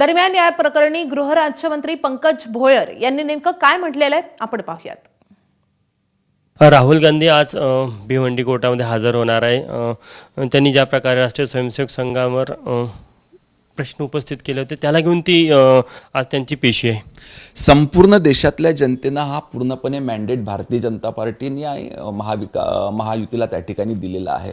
दरम्यान या प्रकरणी गृहराज्यमंत्री पंकज भोयर यांनी नेमकं काय म्हटलेलं आहे आपण पाहूयात. राहुल गांधी आज भिवंडी कोर्टामध्ये हजर होणार आहे. त्यांनी ज्या प्रकारे राष्ट्रीय स्वयंसेवक संघावर प्रश्न उपस्थित केले होते त्याला घेऊन ती आज त्यांची पेशी आहे. संपूर्ण देशातल्या जनतेनं हा पूर्णपणे मॅन्डेट भारतीय जनता पार्टीने महायुतीला त्या ठिकाणी दिलेला आहे.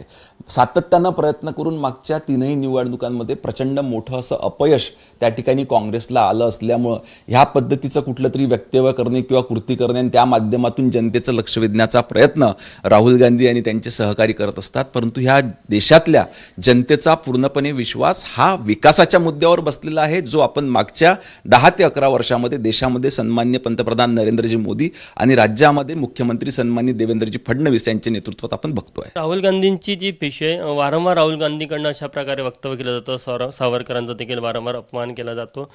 सातत्यानं प्रयत्न करून मागच्या तीनही निवडणुकांमध्ये प्रचंड मोठं असं अपयश त्या ठिकाणी काँग्रेसला आलं असल्यामुळं ह्या पद्धतीचं कुठलं तरी वक्तव्य करणे किंवा कृती करणे आणि त्या माध्यमातून जनतेचं लक्ष वेधण्याचा प्रयत्न राहुल गांधी आणि त्यांचे सहकारी करत असतात. परंतु ह्या देशातल्या जनतेचा पूर्णपणे विश्वास हा विकासाच्या मुद्द्यावर बसलेला आहे, जो आपण मागच्या 10 ते 11 वर्षामध्ये देशामध्ये सन्माननीय पंतप्रधान नरेंद्रजी मोदी आणि राज्यामध्ये मुख्यमंत्री सन्माननीय देवेंद्रजी फडणवीस यांच्या नेतृत्वात आपण बघतोय. राहुल गांधींची जी पेशी आहे, वारंवार राहुल गांधीकडनं अशा प्रकारे वक्तव्य केलं जातं. सावरकरांचा देखील वारंवार अपमान केला जातो.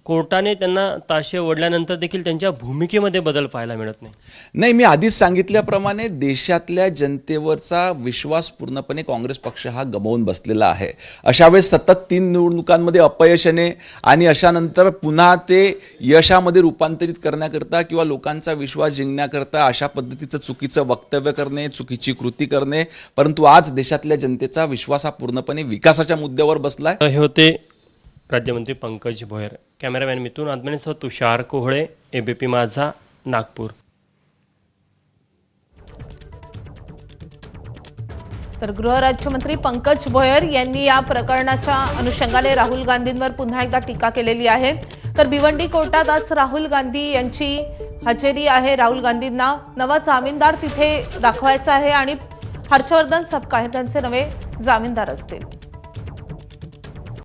कोर्टाने त्यांना ताशे ओढल्यानंतर देखील त्यांच्या भूमिकेमध्ये बदल पाहायला मिळत नाही. मी आधीच सांगितल्याप्रमाणे देशातल्या जनतेवरचा विश्वास पूर्णपणे काँग्रेस पक्ष हा गमावून बसलेला आहे. अशा वेळेस सतत 3 निवडणुकांमध्ये अपयशाने आणि अशानंतर पुन्हा ते यशामध्ये रूपांतरित करण्याकरता किंवा लोकांचा विश्वास जिंकण्याकरता अशा पद्धतीचं चुकीचं वक्तव्य करणे, चुकीची कृती करणे. परंतु आज देशातल्या जनतेचा विश्वास हा पूर्णपणे विकासाच्या मुद्द्यावर बसलाय. हे होते राज्यमंत्री पंकज भोयर. कॅमेरामॅन मिथुन आदमनेसह तुषार कोहळे, एबीपी माझा, नागपूर. तर गृहराज्यमंत्री पंकज भोयर यांनी या प्रकरणाच्या अनुषंगाने राहुल गांधींवर पुन्हा एकदा टीका केलेली आहे. तर भिवंडी कोर्टात आज राहुल गांधी यांची हजेरी आहे. राहुल गांधींना नवा जामीनदार तिथे दाखवायचा आहे आणि हर्षवर्धन सपकाळ हे त्यांचे नवे जामीनदार असतील.